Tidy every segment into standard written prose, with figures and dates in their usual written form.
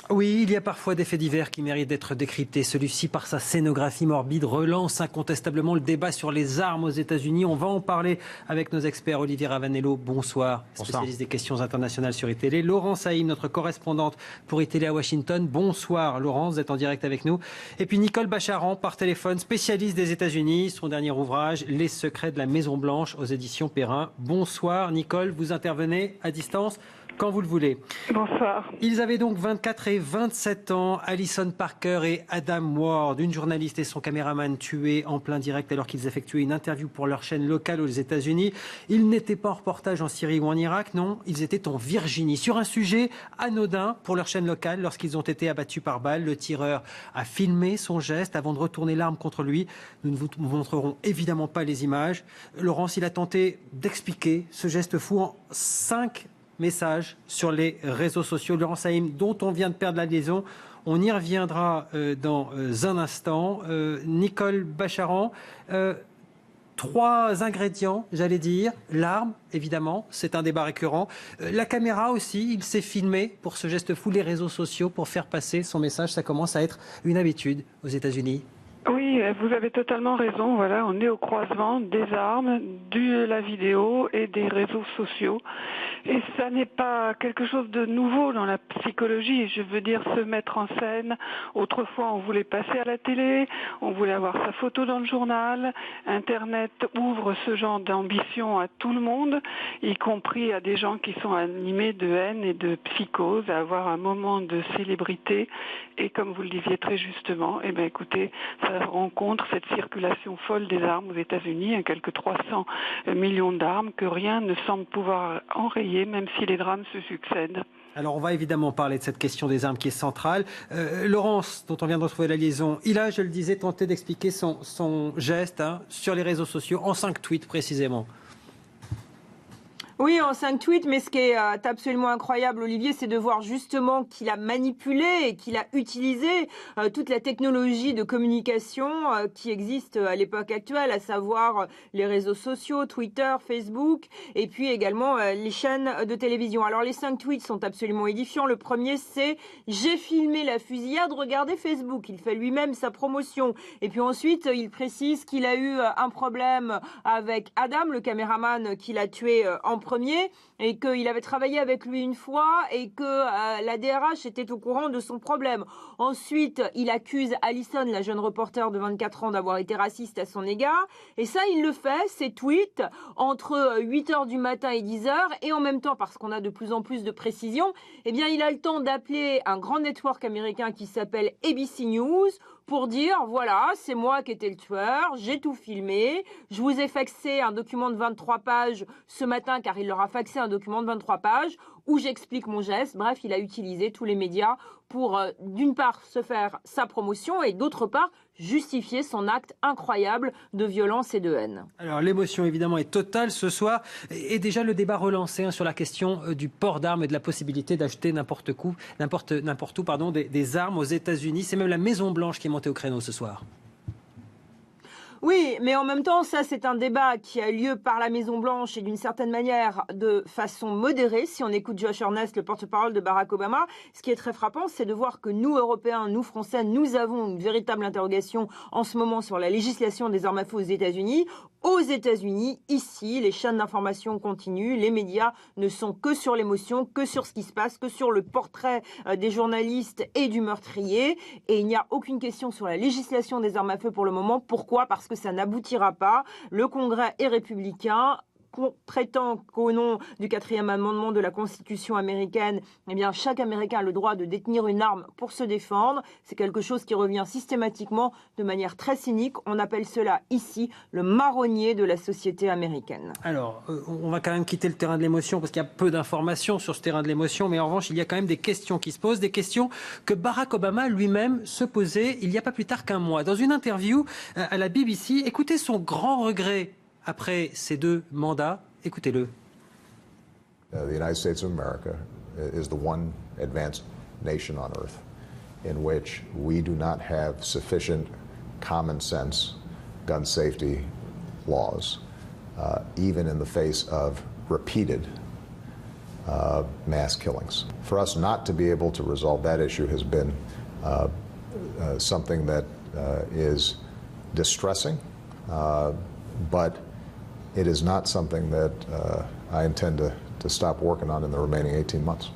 Oui, il y a parfois des faits divers qui méritent d'être décryptés. Celui-ci, par sa scénographie morbide, relance incontestablement le débat sur les armes aux États-Unis. On va en parler avec nos experts. Olivier Ravanello, bonsoir. Spécialiste des questions internationales sur iTélé. Laurence Haïm, notre correspondante pour iTélé à Washington. Bonsoir Laurence, vous êtes en direct avec nous. Et puis Nicole Bacharan, par téléphone, spécialiste des États-Unis. Son dernier ouvrage, Les secrets de la Maison-Blanche, aux éditions Perrin. Bonsoir Nicole, vous intervenez à distance quand vous le voulez. Bonsoir. Ils avaient donc 24 et 27 ans. Alison Parker et Adam Ward, une journaliste et son caméraman tués en plein direct alors qu'ils effectuaient une interview pour leur chaîne locale aux États-Unis. Ils n'étaient pas en reportage en Syrie ou en Irak, non, ils étaient en Virginie, sur un sujet anodin pour leur chaîne locale. Lorsqu'ils ont été abattus par balle, le tireur a filmé son geste avant de retourner l'arme contre lui. Nous ne vous montrerons évidemment pas les images. Laurence, il a tenté d'expliquer ce geste fou en 5 messages sur les réseaux sociaux. Laurence Haïm, dont on vient de perdre la liaison, on y reviendra dans un instant. Nicole Bacharan, 3 ingrédients, j'allais dire. L'arme, évidemment, c'est un débat récurrent. La caméra aussi, il s'est filmé pour ce geste fou. Les réseaux sociaux pour faire passer son message, ça commence à être une habitude aux États-Unis. Oui, vous avez totalement raison. Voilà, on est au croisement des armes, de la vidéo et des réseaux sociaux. Et ça n'est pas quelque chose de nouveau dans la psychologie. Je veux dire, se mettre en scène. Autrefois, on voulait passer à la télé, on voulait avoir sa photo dans le journal. Internet ouvre ce genre d'ambition à tout le monde, y compris à des gens qui sont animés de haine et de psychose, à avoir un moment de célébrité. Et comme vous le disiez très justement, eh bien, écoutez, ça rencontre cette circulation folle des armes aux États-Unis, quelques 300 millions d'armes que rien ne semble pouvoir enrayer, même si les drames se succèdent. Alors on va évidemment parler de cette question des armes qui est centrale. Laurence, dont on vient de retrouver la liaison, il a, je le disais, tenté d'expliquer son geste sur les réseaux sociaux, en 5 tweets précisément. Oui, en 5 tweets, mais ce qui est absolument incroyable, Olivier, c'est de voir justement qu'il a manipulé et qu'il a utilisé toute la technologie de communication qui existe à l'époque actuelle, à savoir les réseaux sociaux, Twitter, Facebook, et puis également les chaînes de télévision. Alors les 5 tweets sont absolument édifiants. Le premier, c'est « J'ai filmé la fusillade, regardez Facebook ». Il fait lui-même sa promotion. Et puis ensuite, il précise qu'il a eu un problème avec Adam, le caméraman qu'il a tué en premier, et qu'il avait travaillé avec lui une fois et que la DRH était au courant de son problème. Ensuite, il accuse Alison, la jeune reporter de 24 ans, d'avoir été raciste à son égard. Et ça, il le fait, ses tweets, entre 8h du matin et 10h. Et en même temps, parce qu'on a de plus en plus de précisions, eh bien, il a le temps d'appeler un grand network américain qui s'appelle ABC News pour dire, voilà, c'est moi qui étais le tueur, j'ai tout filmé, je vous ai faxé un document de 23 pages ce matin, car il leur a faxé un document de 23 pages, où j'explique mon geste. Bref, il a utilisé tous les médias pour, d'une part, se faire sa promotion, et d'autre part, justifier son acte incroyable de violence et de haine. Alors l'émotion évidemment est totale ce soir, et déjà le débat relancé sur la question du port d'armes et de la possibilité d'acheter n'importe où des armes aux États-Unis. C'est même la Maison-Blanche qui est montée au créneau ce soir. Oui, mais en même temps, ça c'est un débat qui a lieu par la Maison-Blanche et d'une certaine manière de façon modérée. Si on écoute Josh Earnest, le porte-parole de Barack Obama, ce qui est très frappant, c'est de voir que nous, Européens, nous, Français, nous avons une véritable interrogation en ce moment sur la législation des armes à feu aux États-Unis. Aux États-Unis, ici, les chaînes d'information continuent, les médias ne sont que sur l'émotion, que sur ce qui se passe, que sur le portrait des journalistes et du meurtrier. Et il n'y a aucune question sur la législation des armes à feu pour le moment. Pourquoi ? Parce que ça n'aboutira pas. Le Congrès est républicain. Prétend qu'au nom du 4e amendement de la Constitution américaine, eh bien, chaque Américain a le droit de détenir une arme pour se défendre. C'est quelque chose qui revient systématiquement de manière très cynique. On appelle cela ici le marronnier de la société américaine. Alors, on va quand même quitter le terrain de l'émotion parce qu'il y a peu d'informations sur ce terrain de l'émotion, mais en revanche, il y a quand même des questions qui se posent, des questions que Barack Obama lui-même se posait il n'y a pas plus tard qu'un mois. Dans une interview à la BBC, écoutez son grand regret après ces 2 mandats. Écoutez-le. The United States of America is the one advanced nation on earth in which we do not have sufficient common sense gun safety laws, even in the face of repeated mass killings. For us not to be able to resolve that issue has been something that is distressing, but it is not something that I intend to stop working on in the remaining 18 months.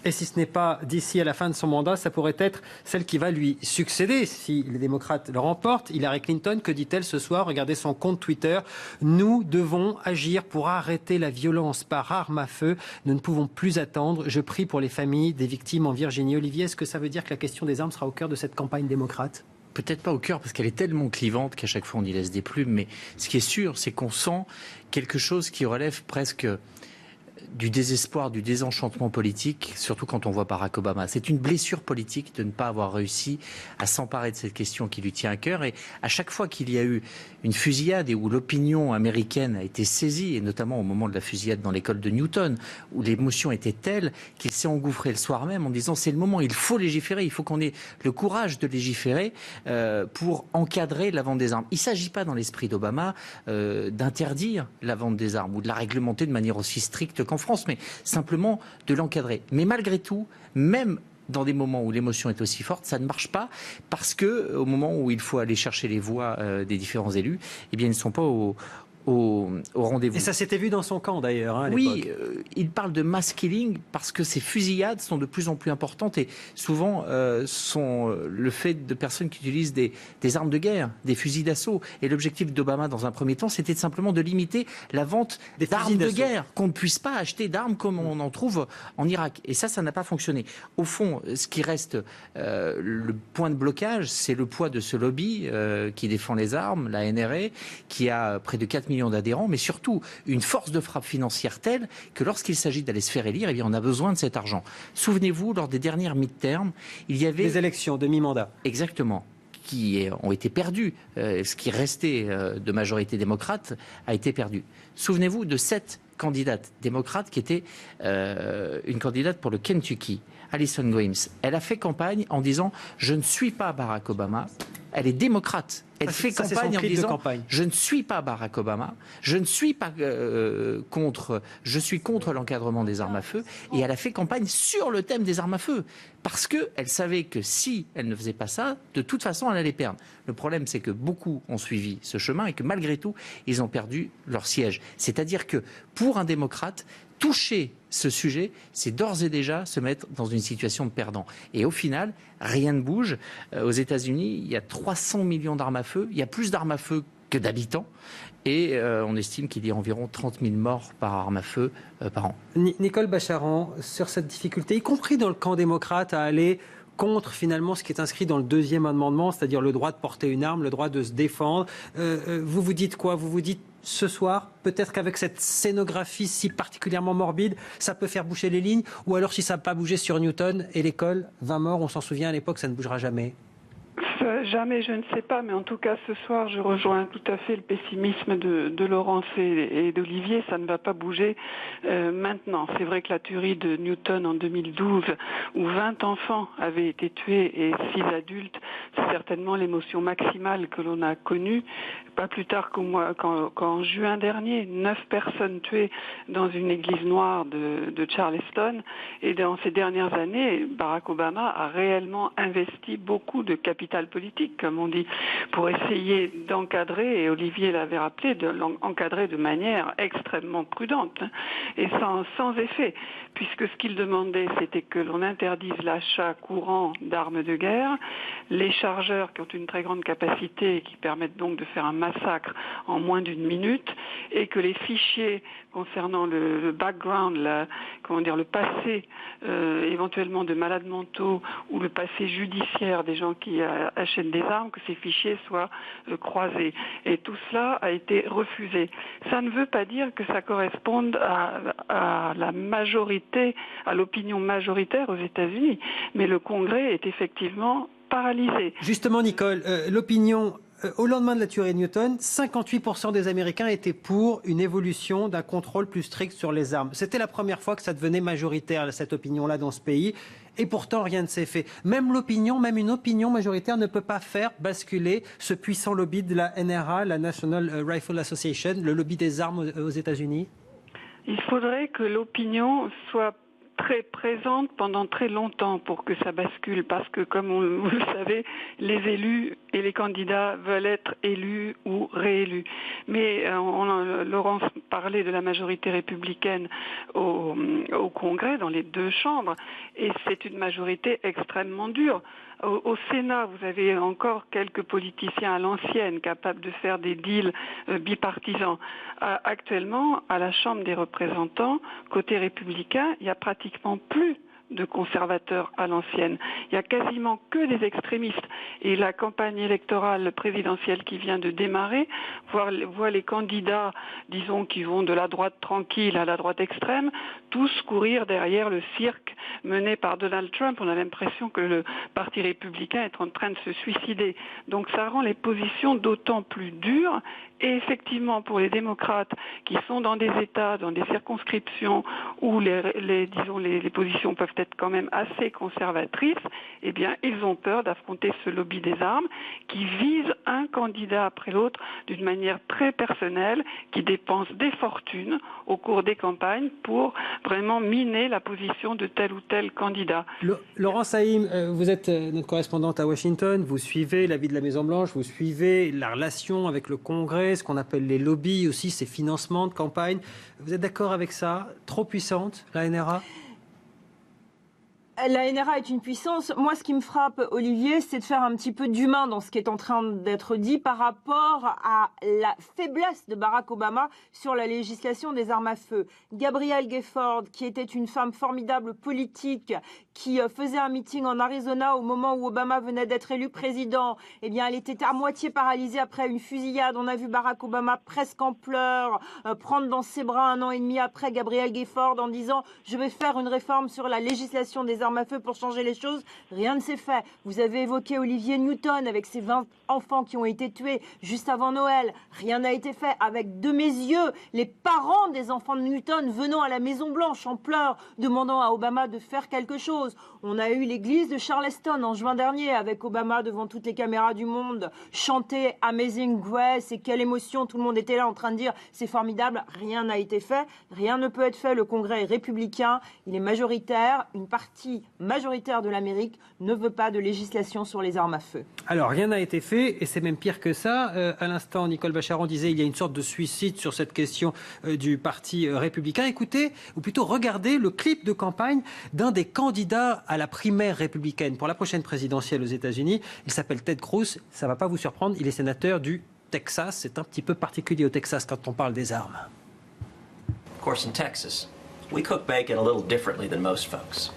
Et si ce n'est pas d'ici à la fin de son mandat, ça pourrait être celle qui va lui succéder si les démocrates le remportent. Hillary Clinton, que dit-elle ce soir? Regardez son compte Twitter. Nous devons agir pour arrêter la violence par arme à feu. Nous ne pouvons plus attendre. Je prie pour les familles des victimes en Virginie. Olivier, est-ce que ça veut dire que la question des armes sera au cœur de cette campagne démocrate? Peut-être pas au cœur parce qu'elle est tellement clivante qu'à chaque fois on y laisse des plumes. Mais ce qui est sûr, c'est qu'on sent quelque chose qui relève presque du désespoir, du désenchantement politique, surtout quand on voit Barack Obama. C'est une blessure politique de ne pas avoir réussi à s'emparer de cette question qui lui tient à cœur. Et à chaque fois qu'il y a eu une fusillade et où l'opinion américaine a été saisie, et notamment au moment de la fusillade dans l'école de Newton, où l'émotion était telle qu'il s'est engouffré le soir même en disant c'est le moment, il faut légiférer, il faut qu'on ait le courage de légiférer pour encadrer la vente des armes. Il ne s'agit pas dans l'esprit d'Obama d'interdire la vente des armes ou de la réglementer de manière aussi stricte qu'en France, mais simplement de l'encadrer. Mais malgré tout, même dans des moments où l'émotion est aussi forte, ça ne marche pas parce que au moment où il faut aller chercher les voix des différents élus, eh bien, ils ne sont pas au rendez-vous. Et ça s'était vu dans son camp d'ailleurs, à l'époque. Oui, il parle de mass killing parce que ces fusillades sont de plus en plus importantes et souvent sont le fait de personnes qui utilisent des armes de guerre, des fusils d'assaut. Et l'objectif d'Obama, dans un premier temps, c'était simplement de limiter la vente d'armes de guerre, qu'on ne puisse pas acheter d'armes comme on en trouve en Irak. Et ça n'a pas fonctionné. Au fond, ce qui reste le point de blocage, c'est le poids de ce lobby qui défend les armes, la NRA, qui a près de 4 millions d'adhérents, mais surtout une force de frappe financière telle que lorsqu'il s'agit d'aller se faire élire, eh bien, on a besoin de cet argent. Souvenez-vous, lors des dernières mid-terms, il y avait... Des élections, demi-mandat. Exactement. Qui ont été perdues. Ce qui restait de majorité démocrate a été perdu. Souvenez-vous de cette candidate démocrate qui était une candidate pour le Kentucky, Alison Grimes. Elle a fait campagne en disant « Je ne suis pas Barack Obama ». Elle est démocrate. Elle fait campagne en disant « Je ne suis pas Barack Obama, je ne suis pas je suis contre l'encadrement des armes à feu ». Et elle a fait campagne sur le thème des armes à feu. Parce qu'elle savait que si elle ne faisait pas ça, de toute façon, elle allait perdre. Le problème, c'est que beaucoup ont suivi ce chemin et que malgré tout, ils ont perdu leur siège. C'est-à-dire que pour un démocrate, toucher ce sujet, c'est d'ores et déjà se mettre dans une situation de perdant. Et au final, rien ne bouge. Aux États-Unis, il y a 300 millions d'armes à feu. Il y a plus d'armes à feu que d'habitants. Et on estime qu'il y a environ 30 000 morts par arme à feu par an. Nicole Bacharan, sur cette difficulté, y compris dans le camp démocrate, à aller contre finalement ce qui est inscrit dans le deuxième amendement, c'est-à-dire le droit de porter une arme, le droit de se défendre. Vous vous dites quoi? Vous vous dites ce soir, peut-être qu'avec cette scénographie si particulièrement morbide, ça peut faire bouger les lignes? Ou alors si ça n'a pas bougé sur Newton et l'école, 20 morts, on s'en souvient à l'époque, ça ne bougera jamais? Jamais, je ne sais pas, mais en tout cas ce soir je rejoins tout à fait le pessimisme de Laurence et d'Olivier, ça ne va pas bouger maintenant. C'est vrai que la tuerie de Newton en 2012 où 20 enfants avaient été tués et 6 adultes, c'est certainement l'émotion maximale que l'on a connue. Pas plus tard qu'en juin dernier, 9 personnes tuées dans une église noire de Charleston. Et dans ces dernières années, Barack Obama a réellement investi beaucoup de capital politique, comme on dit, pour essayer d'encadrer, et Olivier l'avait rappelé, d'encadrer de manière extrêmement prudente et sans effet, puisque ce qu'il demandait, c'était que l'on interdise l'achat courant d'armes de guerre, les chargeurs qui ont une très grande capacité et qui permettent donc de faire un massacre en moins d'une minute, et que les fichiers concernant le background, le passé éventuellement de malades mentaux ou le passé judiciaire des gens qui achètent des armes, que ces fichiers soient croisés. Et tout cela a été refusé. Ça ne veut pas dire que ça corresponde à la majorité, à l'opinion majoritaire aux États-Unis, mais le Congrès est effectivement paralysé. Justement, Nicole, l'opinion... Au lendemain de la tuerie de Newton, 58% des Américains étaient pour une évolution d'un contrôle plus strict sur les armes. C'était la première fois que ça devenait majoritaire, cette opinion-là, dans ce pays. Et pourtant, rien ne s'est fait. Même une opinion majoritaire ne peut pas faire basculer ce puissant lobby de la NRA, la National Rifle Association, le lobby des armes aux États-Unis. Il faudrait que l'opinion soit très présente pendant très longtemps pour que ça bascule, parce que comme vous le savez, les élus et les candidats veulent être élus ou réélus. Mais Laurence parlait de la majorité républicaine au Congrès, dans les deux chambres, et c'est une majorité extrêmement dure. Au Sénat, vous avez encore quelques politiciens à l'ancienne capables de faire des deals bipartisans. Actuellement, à la Chambre des représentants, côté républicain, il n'y a pratiquement plus de conservateurs à l'ancienne. Il n'y a quasiment que des extrémistes. Et la campagne électorale présidentielle qui vient de démarrer voit les candidats, disons, qui vont de la droite tranquille à la droite extrême, tous courir derrière le cirque mené par Donald Trump. On a l'impression que le Parti républicain est en train de se suicider. Donc ça rend les positions d'autant plus dures. Et effectivement, pour les démocrates qui sont dans des États, dans des circonscriptions où les positions peuvent être quand même assez conservatrices, eh bien, ils ont peur d'affronter ce lobby des armes qui vise un candidat après l'autre d'une manière très personnelle, qui dépense des fortunes au cours des campagnes pour vraiment miner la position de tel ou tel candidat. Laurence Haïm, vous êtes notre correspondante à Washington, vous suivez la vie de la Maison-Blanche, vous suivez la relation avec le Congrès, ce qu'on appelle les lobbies aussi, ces financements de campagne. Vous êtes d'accord avec ça? Trop puissante, la NRA? La NRA est une puissance. Moi, ce qui me frappe, Olivier, c'est de faire un petit peu d'humain dans ce qui est en train d'être dit par rapport à la faiblesse de Barack Obama sur la législation des armes à feu. Gabrielle Gayford, qui était une femme formidable politique, qui faisait un meeting en Arizona au moment où Obama venait d'être élu président, eh bien, elle était à moitié paralysée après une fusillade. On a vu Barack Obama presque en pleurs, prendre dans ses bras 1 an et demi après Gabrielle Gayford en disant « Je vais faire une réforme sur la législation des armes à feu pour changer les choses ». Rien ne s'est fait. Vous avez évoqué Olivier Newton avec ses 20 enfants qui ont été tués juste avant Noël. Rien n'a été fait. Avec de mes yeux, les parents des enfants de Newton venant à la Maison-Blanche en pleurs, demandant à Obama de faire quelque chose. On a eu l'église de Charleston en juin dernier avec Obama devant toutes les caméras du monde chanter Amazing Grace, et quelle émotion, tout le monde était là en train de dire c'est formidable. Rien n'a été fait, rien ne peut être fait. Le Congrès est républicain, il est majoritaire, une partie majoritaire de l'Amérique ne veut pas de législation sur les armes à feu. Alors rien n'a été fait et c'est même pire que ça. À l'instant, Nicole Bacharon disait il y a une sorte de suicide sur cette question du Parti républicain. Écoutez, ou plutôt regardez le clip de campagne d'un des candidats à la primaire républicaine pour la prochaine présidentielle aux États-Unis. Il s'appelle Ted Cruz. Ça ne va pas vous surprendre, il est sénateur du Texas. C'est un petit peu particulier au Texas quand on parle des armes. Of course, in Texas, we cook bacon a little differently than most folks.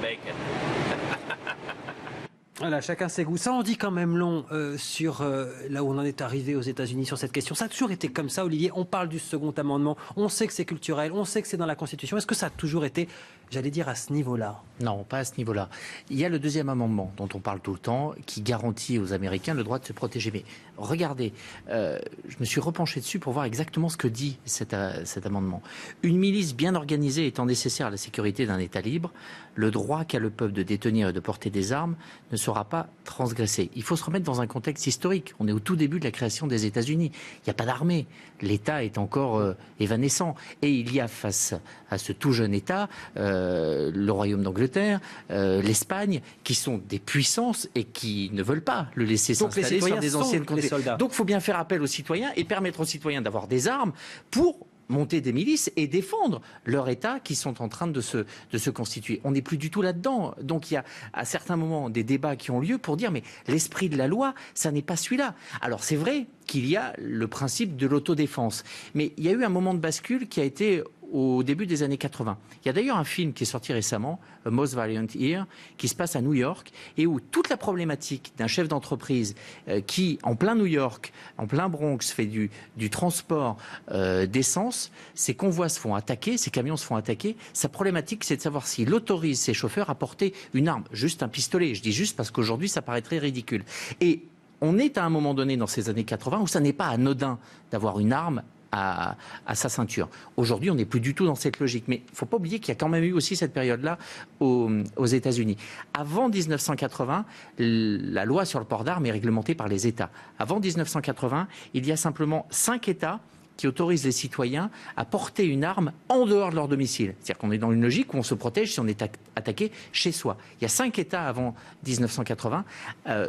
Bacon. Voilà, chacun ses goûts. Ça en dit quand même long sur là où on en est arrivé aux États-Unis sur cette question. Ça a toujours été comme ça, Olivier. On parle du second amendement. On sait que c'est culturel. On sait que c'est dans la Constitution. Est-ce que ça a toujours été, j'allais dire, à ce niveau-là? Non, pas à ce niveau-là. Il y a le deuxième amendement dont on parle tout le temps, qui garantit aux Américains le droit de se protéger. Mais regardez, je me suis repenché dessus pour voir exactement ce que dit cet amendement. Une milice bien organisée étant nécessaire à la sécurité d'un État libre, le droit qu'a le peuple de détenir et de porter des armes ne sera pas transgressé. Il faut se remettre dans un contexte historique. On est au tout début de la création des États-Unis. Il n'y a pas d'armée. L'État est encore évanescent. Et il y a face à ce tout jeune État, le Royaume d'Angleterre, l'Espagne, qui sont des puissances et qui ne veulent pas le laisser s'installer sur des anciennes comtés. Donc il faut bien faire appel aux citoyens et permettre aux citoyens d'avoir des armes pour monter des milices et défendre leur État qui sont en train de se constituer. On n'est plus du tout là-dedans. Donc il y a à certains moments des débats qui ont lieu pour dire mais l'esprit de la loi, ça n'est pas celui-là. Alors c'est vrai qu'il y a le principe de l'autodéfense. Mais il y a eu un moment de bascule qui a été au début des années 80. Il y a d'ailleurs un film qui est sorti récemment, A Most Violent Year, qui se passe à New York et où toute la problématique d'un chef d'entreprise qui, en plein New York, en plein Bronx, fait du transport d'essence, ses convois se font attaquer, ses camions se font attaquer. Sa problématique, c'est de savoir s'il autorise ses chauffeurs à porter une arme, juste un pistolet. Je dis juste parce qu'aujourd'hui, ça paraîtrait ridicule. Et on est à un moment donné dans ces années 80 où ça n'est pas anodin d'avoir une arme à sa ceinture. Aujourd'hui, on n'est plus du tout dans cette logique. Mais il ne faut pas oublier qu'il y a quand même eu aussi cette période-là aux États-Unis. Avant 1980, la loi sur le port d'armes est réglementée par les États. Avant 1980, il y a simplement 5 États qui autorisent les citoyens à porter une arme en dehors de leur domicile. C'est-à-dire qu'on est dans une logique où on se protège si on est attaqué chez soi. Il y a 5 États avant 1980.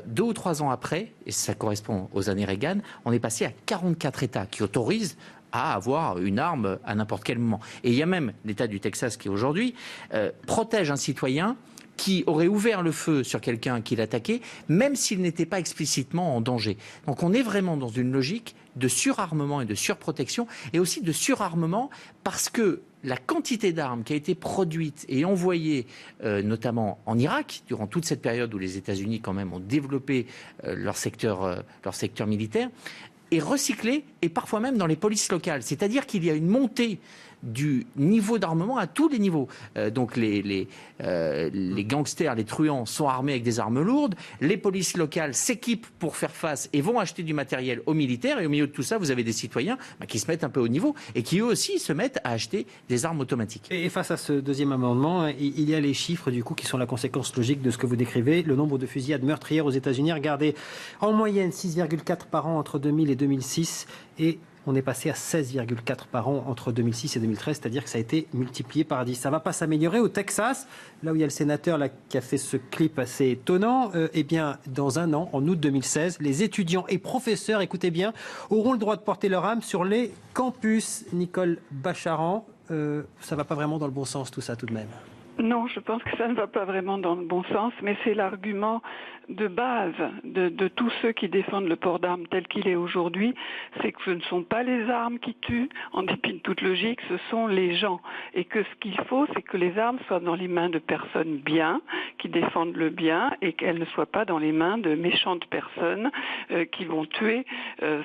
2 ou 3 ans après, et ça correspond aux années Reagan, on est passé à 44 États qui autorisent à avoir une arme à n'importe quel moment. Et il y a même l'État du Texas qui aujourd'hui protège un citoyen qui aurait ouvert le feu sur quelqu'un qui l'attaquait, même s'il n'était pas explicitement en danger. Donc on est vraiment dans une logique de surarmement et de surprotection, et aussi de surarmement parce que la quantité d'armes qui a été produite et envoyée, notamment en Irak, durant toute cette période où les États-Unis quand même ont développé leur secteur militaire, est recyclée, et parfois même dans les polices locales. C'est-à-dire qu'il y a une montée du niveau d'armement à tous les niveaux. Donc les gangsters, les truands sont armés avec des armes lourdes, les polices locales s'équipent pour faire face et vont acheter du matériel aux militaires, et au milieu de tout ça, vous avez des citoyens qui se mettent un peu au niveau et qui eux aussi se mettent à acheter des armes automatiques. Et face à ce deuxième amendement, il y a les chiffres du coup qui sont la conséquence logique de ce que vous décrivez. Le nombre de fusillades meurtrières aux États-Unis, regardez, en moyenne 6,4 par an entre 2000 et 2006, et on est passé à 16,4 par an entre 2006 et 2013, c'est-à-dire que ça a été multiplié par 10. Ça ne va pas s'améliorer. Au Texas, là où il y a le sénateur là, qui a fait ce clip assez étonnant, eh bien, dans un an, en août 2016, les étudiants et professeurs, écoutez bien, auront le droit de porter leur arme sur les campus. Nicole Bacharan, ça ne va pas vraiment dans le bon sens tout ça tout de même. Non, je pense que ça ne va pas vraiment dans le bon sens, mais c'est l'argument de base de tous ceux qui défendent le port d'armes tel qu'il est aujourd'hui, c'est que ce ne sont pas les armes qui tuent, en dépit de toute logique, ce sont les gens. Et que ce qu'il faut, c'est que les armes soient dans les mains de personnes bien, qui défendent le bien, et qu'elles ne soient pas dans les mains de méchantes personnes qui vont tuer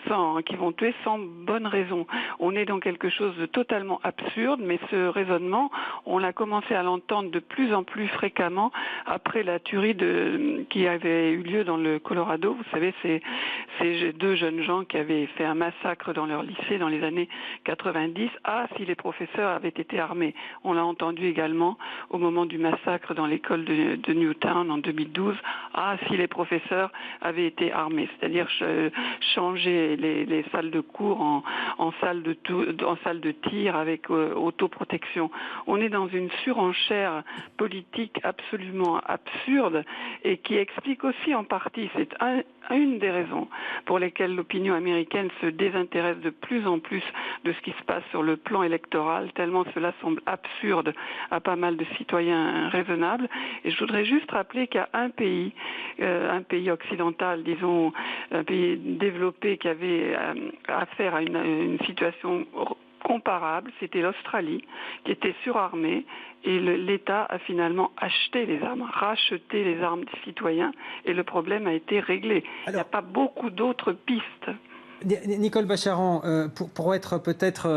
sans bonne raison. On est dans quelque chose de totalement absurde, mais ce raisonnement, on l'a commencé à l'entendre de plus en plus fréquemment après la tuerie qui avait eu lieu dans le Colorado. Vous savez, ces 2 jeunes gens qui avaient fait un massacre dans leur lycée dans les années 90. Ah, si les professeurs avaient été armés. On l'a entendu également au moment du massacre dans l'école de Newtown en 2012. Ah, si les professeurs avaient été armés. C'est-à-dire changer les salles de cours en salles de tir avec autoprotection. On est dans une surenchère politique absolument absurde et qui explique aussi en partie, c'est une des raisons pour lesquelles l'opinion américaine se désintéresse de plus en plus de ce qui se passe sur le plan électoral, tellement cela semble absurde à pas mal de citoyens raisonnables. Et je voudrais juste rappeler qu'il y a un pays occidental, disons, un pays développé qui avait affaire à une situation comparable, c'était l'Australie, qui était surarmée, et l'État a finalement acheté les armes, racheté les armes des citoyens, et le problème a été réglé. Il n'y a pas beaucoup d'autres pistes. Nicole Bacharan, pour être peut-être,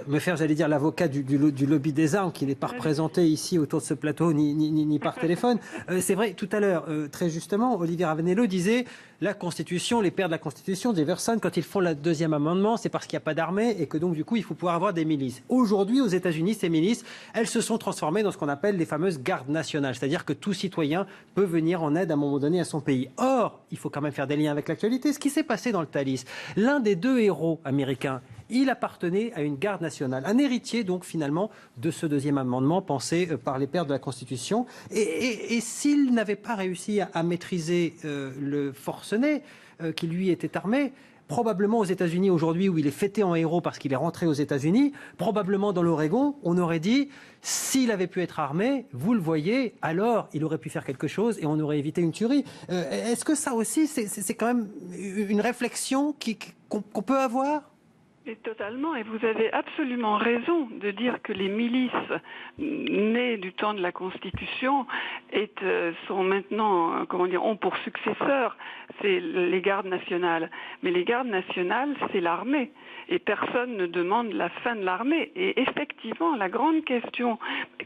me faire, j'allais dire, l'avocat du lobby des armes, qui n'est pas représenté ici autour de ce plateau, ni par téléphone. C'est vrai, tout à l'heure, très justement, Olivier Ravanello disait, la Constitution, les pères de la Constitution, Jefferson, quand ils font le deuxième amendement, c'est parce qu'il n'y a pas d'armée et que donc, du coup, il faut pouvoir avoir des milices. Aujourd'hui, aux États-Unis, ces milices, elles se sont transformées dans ce qu'on appelle les fameuses gardes nationales, c'est-à-dire que tout citoyen peut venir en aide à un moment donné à son pays. Or, il faut quand même faire des liens avec l'actualité. Ce qui s'est passé dans le Thalys, l'un des 2 héros américains, il appartenait à une garde nationale, un héritier donc finalement de ce deuxième amendement pensé par les pères de la Constitution. Et s'il n'avait pas réussi à maîtriser le forcené qui lui était armé, probablement aux États-Unis aujourd'hui, où il est fêté en héros parce qu'il est rentré aux États-Unis, probablement dans l'Oregon, on aurait dit, s'il avait pu être armé, vous le voyez, alors il aurait pu faire quelque chose et on aurait évité une tuerie. Est-ce que ça aussi, c'est quand même une réflexion qu'on peut avoir ? Et totalement, et vous avez absolument raison de dire que les milices nées du temps de la Constitution sont maintenant, ont pour successeurs, c'est les gardes nationales. Mais les gardes nationales, c'est l'armée. Et personne ne demande la fin de l'armée. Et effectivement, la grande question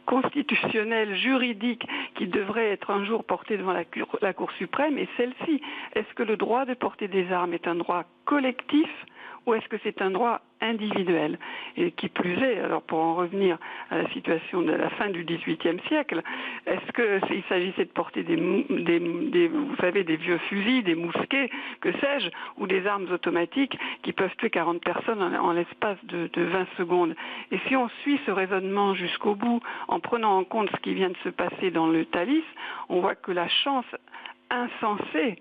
constitutionnelle, juridique, qui devrait être un jour portée devant la Cour suprême est celle-ci. Est-ce que le droit de porter des armes est un droit collectif ou est-ce que c'est un droit individuel? Et qui plus est, alors pour en revenir à la situation de la fin du XVIIIe siècle, est-ce qu'il s'agissait de porter vous savez, des vieux fusils, des mousquets, que sais-je, ou des armes automatiques qui peuvent tuer 40 personnes en l'espace de 20 secondes? Et si on suit ce raisonnement jusqu'au bout, en prenant en compte ce qui vient de se passer dans le Thalys, on voit que la chance insensée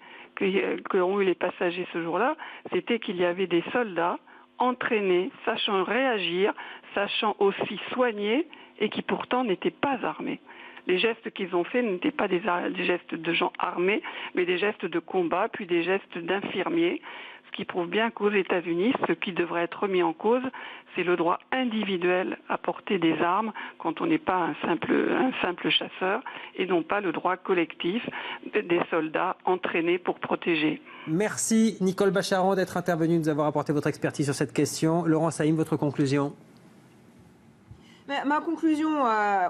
qu'ont eu les passagers ce jour-là, c'était qu'il y avait des soldats entraînés, sachant réagir, sachant aussi soigner, et qui pourtant n'étaient pas armés. Les gestes qu'ils ont faits n'étaient pas des gestes de gens armés, mais des gestes de combat, puis des gestes d'infirmiers, ce qui prouve bien qu'aux États-Unis, ce qui devrait être remis en cause, c'est le droit individuel à porter des armes quand on n'est pas un simple chasseur, et non pas le droit collectif des soldats entraînés pour protéger. Merci Nicole Bacharan d'être intervenue, de nous avoir apporté votre expertise sur cette question. Laurent Saïm, votre conclusion? Ma conclusion,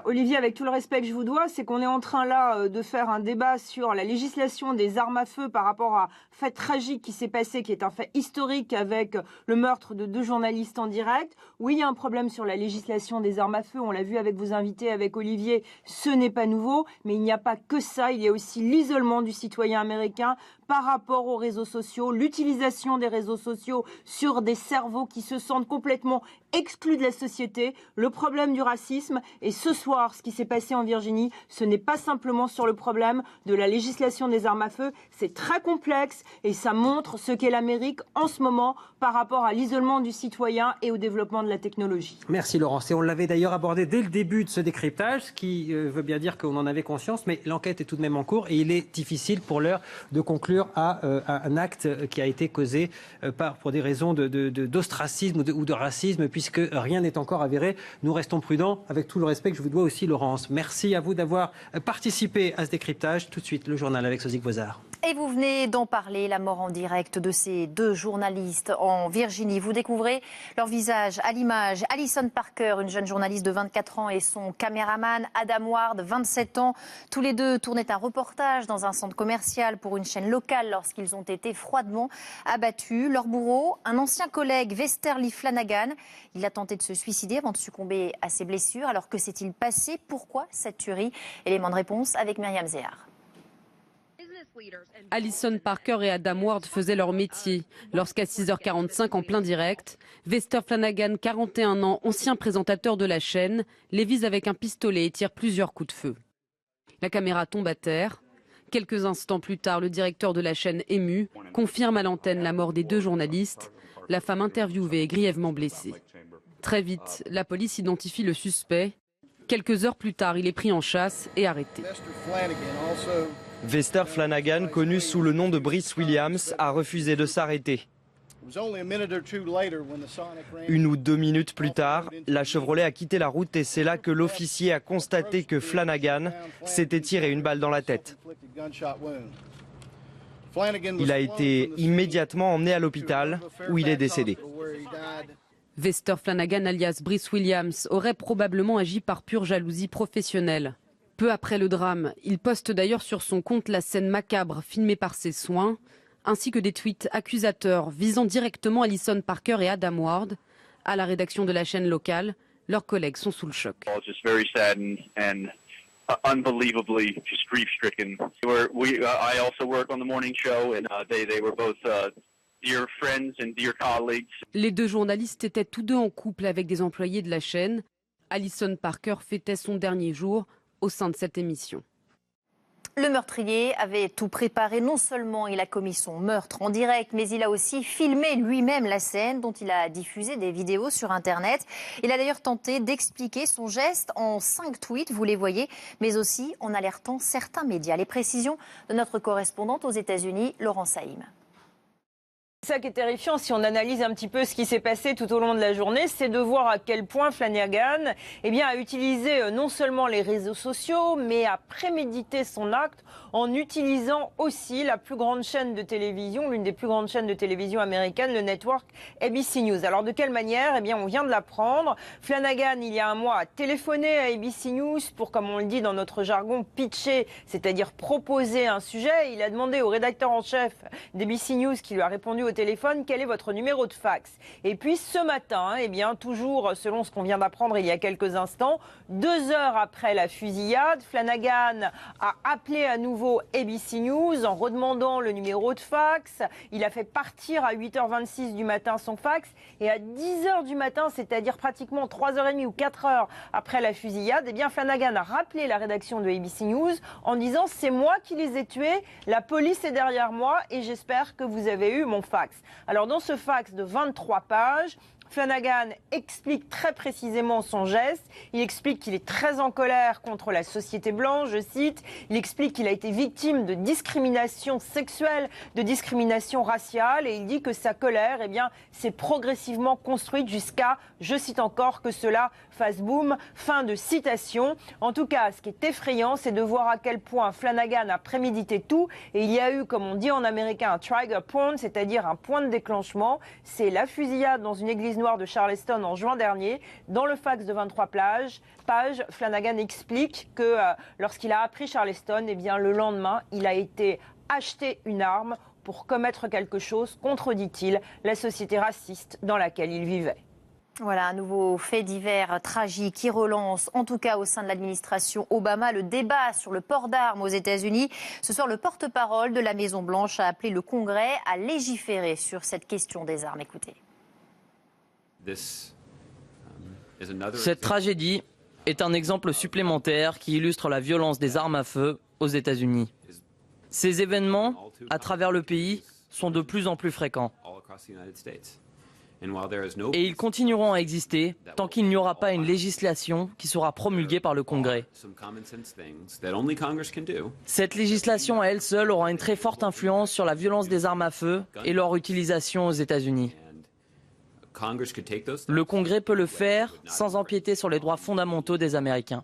Olivier, avec tout le respect que je vous dois, c'est qu'on est en train là de faire un débat sur la législation des armes à feu par rapport à un fait tragique qui s'est passé, qui est un fait historique avec le meurtre de 2 journalistes en direct. Oui, il y a un problème sur la législation des armes à feu, on l'a vu avec vos invités, avec Olivier, ce n'est pas nouveau, mais il n'y a pas que ça, il y a aussi l'isolement du citoyen américain par rapport aux réseaux sociaux, l'utilisation des réseaux sociaux sur des cerveaux qui se sentent complètement exclus de la société, le problème du racisme. Et ce soir, ce qui s'est passé en Virginie, ce n'est pas simplement sur le problème de la législation des armes à feu, c'est très complexe et ça montre ce qu'est l'Amérique en ce moment par rapport à l'isolement du citoyen et au développement de la technologie. Merci Laurence. Et on l'avait d'ailleurs abordé dès le début de ce décryptage, ce qui veut bien dire qu'on en avait conscience, mais l'enquête est tout de même en cours et il est difficile pour l'heure de conclure à un acte qui a été causé pour des raisons d'ostracisme ou de racisme, puisque rien n'est encore avéré. Nous restons prudents, avec tout le respect que je vous dois aussi, Laurence. Merci à vous d'avoir participé à ce décryptage. Tout de suite, le journal avec Sozik Bozard. Et vous venez d'en parler, la mort en direct de ces 2 journalistes en Virginie. Vous découvrez leur visage à l'image. Alison Parker, une jeune journaliste de 24 ans, et son caméraman Adam Ward, 27 ans. Tous les 2 tournaient un reportage dans un centre commercial pour une chaîne locale lorsqu'ils ont été froidement abattus. Leur bourreau, un ancien collègue, Westerly Flanagan. Il a tenté de se suicider avant de succomber à ses blessures. Alors que s'est-il passé? Pourquoi cette tuerie? Élément de réponse avec Myriam Zéhar. Alison Parker et Adam Ward faisaient leur métier lorsqu'à 6h45 en plein direct, Wester Flanagan, 41 ans, ancien présentateur de la chaîne, les vise avec un pistolet et tire plusieurs coups de feu. La caméra tombe à terre. Quelques instants plus tard, le directeur de la chaîne, ému, confirme à l'antenne la mort des 2 journalistes. La femme interviewée est grièvement blessée. Très vite, la police identifie le suspect. Quelques heures plus tard, il est pris en chasse et arrêté. Wester Flanagan, connu sous le nom de Brice Williams, a refusé de s'arrêter. 1 ou 2 minutes plus tard, la Chevrolet a quitté la route et c'est là que l'officier a constaté que Flanagan s'était tiré une balle dans la tête. Il a été immédiatement emmené à l'hôpital où il est décédé. Wester Flanagan, alias Brice Williams, aurait probablement agi par pure jalousie professionnelle. Peu après le drame, il poste d'ailleurs sur son compte la scène macabre filmée par ses soins, ainsi que des tweets accusateurs visant directement Alison Parker et Adam Ward. À la rédaction de la chaîne locale, leurs collègues sont sous le choc. Les 2 journalistes étaient tous 2 en couple avec des employés de la chaîne. Alison Parker fêtait son dernier jour au sein de cette émission. Le meurtrier avait tout préparé. Non seulement il a commis son meurtre en direct, mais il a aussi filmé lui-même la scène dont il a diffusé des vidéos sur Internet. Il a d'ailleurs tenté d'expliquer son geste en 5 tweets, vous les voyez, mais aussi en alertant certains médias. Les précisions de notre correspondante aux États-Unis, Laurent Saïm. Ça qui est terrifiant, si on analyse un petit peu ce qui s'est passé tout au long de la journée, c'est de voir à quel point Flanagan a utilisé non seulement les réseaux sociaux, mais a prémédité son acte en utilisant aussi la plus grande chaîne de télévision, l'une des plus grandes chaînes de télévision américaines, le network ABC News. Alors de quelle manière ? On vient de l'apprendre. Flanagan, il y a un mois, a téléphoné à ABC News pour, comme on le dit dans notre jargon, pitcher, c'est-à-dire proposer un sujet. Il a demandé au rédacteur en chef d'ABC News, qui lui a répondu au téléphone, quel est votre numéro de fax. Et puis ce matin, toujours selon ce qu'on vient d'apprendre il y a quelques instants, 2 heures après la fusillade, Flanagan a appelé à nouveau ABC News en redemandant le numéro de fax. Il a fait partir à 8h26 du matin son fax et à 10h du matin, c'est-à-dire pratiquement 3h30 ou 4h après la fusillade, Flanagan a rappelé la rédaction de ABC News en disant « c'est moi qui les ai tués, la police est derrière moi et j'espère que vous avez eu mon fax ». Alors dans ce fax de 23 pages, Flanagan explique très précisément son geste. Il explique qu'il est très en colère contre la société blanche, je cite. Il explique qu'il a été victime de discrimination sexuelle, de discrimination raciale. Et il dit que sa colère, s'est progressivement construite jusqu'à, je cite encore, que cela fasse boum. Fin de citation. En tout cas, ce qui est effrayant, c'est de voir à quel point Flanagan a prémédité tout. Et il y a eu, comme on dit en américain, un trigger point, c'est-à-dire un point de déclenchement. C'est la fusillade dans une église noire de Charleston en juin dernier. Dans le fax de 23 pages, Flanagan explique que lorsqu'il a appris Charleston, le lendemain, il a été acheter une arme pour commettre quelque chose contre, dit-il, la société raciste dans laquelle il vivait. Voilà, un nouveau fait divers tragique qui relance, en tout cas au sein de l'administration Obama, le débat sur le port d'armes aux États-Unis. Ce soir, le porte-parole de la Maison-Blanche a appelé le Congrès à légiférer sur cette question des armes. Écoutez. Cette tragédie est un exemple supplémentaire qui illustre la violence des armes à feu aux États-Unis. Ces événements, à travers le pays, sont de plus en plus fréquents. Et ils continueront à exister tant qu'il n'y aura pas une législation qui sera promulguée par le Congrès. Cette législation à elle seule aura une très forte influence sur la violence des armes à feu et leur utilisation aux États-Unis. Le Congrès peut le faire sans empiéter sur les droits fondamentaux des Américains.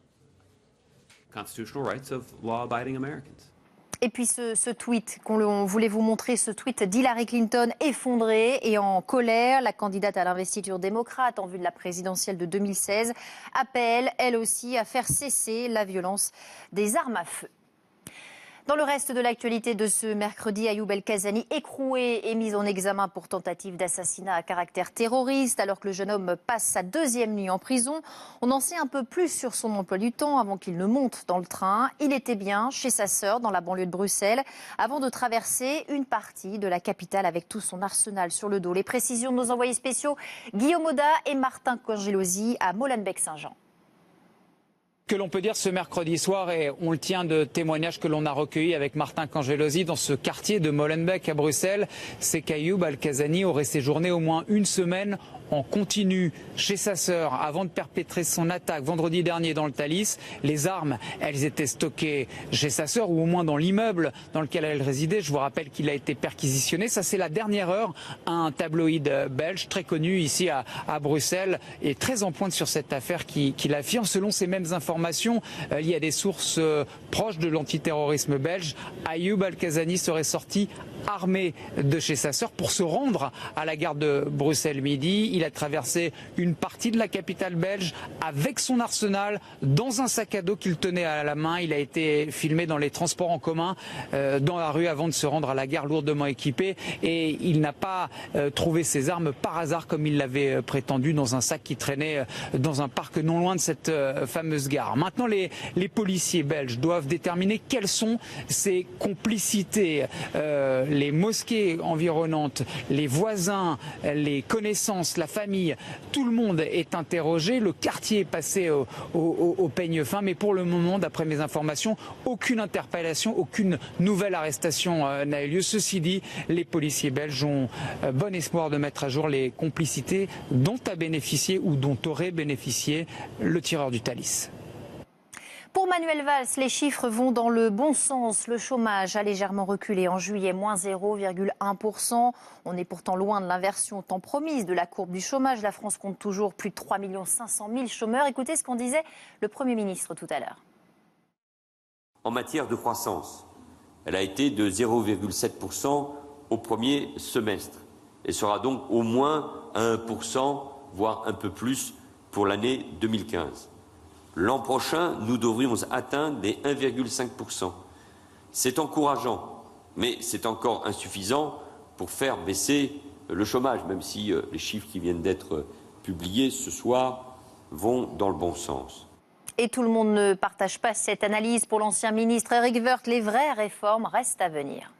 Et puis ce tweet qu'on voulait vous montrer, ce tweet d'Hillary Clinton effondrée et en colère. La candidate à l'investiture démocrate en vue de la présidentielle de 2016 appelle, elle aussi, à faire cesser la violence des armes à feu. Dans le reste de l'actualité de ce mercredi, Ayoub El-Kazani écroué et mis en examen pour tentative d'assassinat à caractère terroriste alors que le jeune homme passe sa 2e nuit en prison. On en sait un peu plus sur son emploi du temps avant qu'il ne monte dans le train. Il était bien chez sa sœur dans la banlieue de Bruxelles avant de traverser une partie de la capitale avec tout son arsenal sur le dos. Les précisions de nos envoyés spéciaux Guillaume Auda et Martin Congelosi à Molenbeek-Saint-Jean. Que l'on peut dire ce mercredi soir, et on le tient de témoignages que l'on a recueillis avec Martin Congelosi dans ce quartier de Molenbeek à Bruxelles, c'est qu'Ayoub El-Kazani aurait séjourné au moins une semaine en continu chez sa sœur avant de perpétrer son attaque vendredi dernier dans le Thalys. Les armes, elles étaient stockées chez sa sœur ou au moins dans l'immeuble dans lequel elle résidait. Je vous rappelle qu'il a été perquisitionné. Ça, c'est la dernière heure. Un tabloïd belge très connu ici à Bruxelles est très en pointe sur cette affaire qui l'affirme. Selon ces mêmes informations, il y a des sources proches de l'antiterrorisme belge. Ayoub El-Kazani serait sorti armé de chez sa sœur pour se rendre à la gare de Bruxelles-Midi. Il a traversé une partie de la capitale belge avec son arsenal dans un sac à dos qu'il tenait à la main. Il a été filmé dans les transports en commun, dans la rue avant de se rendre à la gare lourdement équipé. Et il n'a pas trouvé ses armes par hasard comme il l'avait prétendu dans un sac qui traînait dans un parc non loin de cette fameuse gare. Maintenant, les policiers belges doivent déterminer quelles sont ces complicités. Les mosquées environnantes, les voisins, les connaissances, la famille, tout le monde est interrogé. Le quartier est passé au peigne fin, mais pour le moment, d'après mes informations, aucune interpellation, aucune nouvelle arrestation n'a eu lieu. Ceci dit, les policiers belges ont bon espoir de mettre à jour les complicités dont a bénéficié ou dont aurait bénéficié le tireur du Thalys. Pour Manuel Valls, les chiffres vont dans le bon sens. Le chômage a légèrement reculé en juillet, moins 0,1%. On est pourtant loin de l'inversion tant promise de la courbe du chômage. La France compte toujours plus de 3 500 000 chômeurs. Écoutez ce qu'en disait le Premier ministre tout à l'heure. En matière de croissance, elle a été de 0,7% au premier semestre et sera donc au moins à 1%, voire un peu plus pour l'année 2015. L'an prochain, nous devrions atteindre les 1,5%. C'est encourageant, mais c'est encore insuffisant pour faire baisser le chômage, même si les chiffres qui viennent d'être publiés ce soir vont dans le bon sens. Et tout le monde ne partage pas cette analyse. Pour l'ancien ministre Éric Woerth, les vraies réformes restent à venir.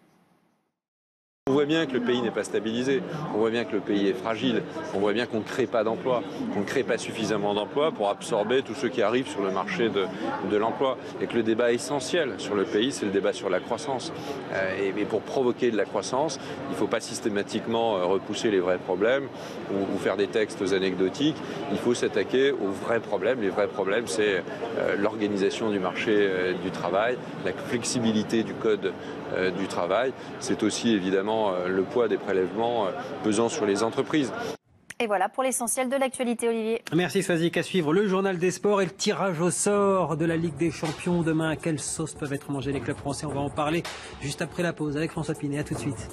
On voit bien que le pays n'est pas stabilisé, on voit bien que le pays est fragile, on voit bien qu'on ne crée pas d'emplois, qu'on ne crée pas suffisamment d'emplois pour absorber tous ceux qui arrivent sur le marché de l'emploi. Et que le débat essentiel sur le pays, c'est le débat sur la croissance. Et pour provoquer de la croissance, il ne faut pas systématiquement repousser les vrais problèmes ou faire des textes anecdotiques. Il faut s'attaquer aux vrais problèmes. Les vrais problèmes, c'est l'organisation du marché du travail, la flexibilité du code du travail. C'est aussi évidemment le poids des prélèvements pesant sur les entreprises. Et voilà pour l'essentiel de l'actualité, Olivier. Merci Swazik. À suivre le journal des sports et le tirage au sort de la Ligue des Champions demain. À quelle sauce peuvent être mangés les clubs français? On va en parler juste après la pause avec François Pinet. À tout de suite.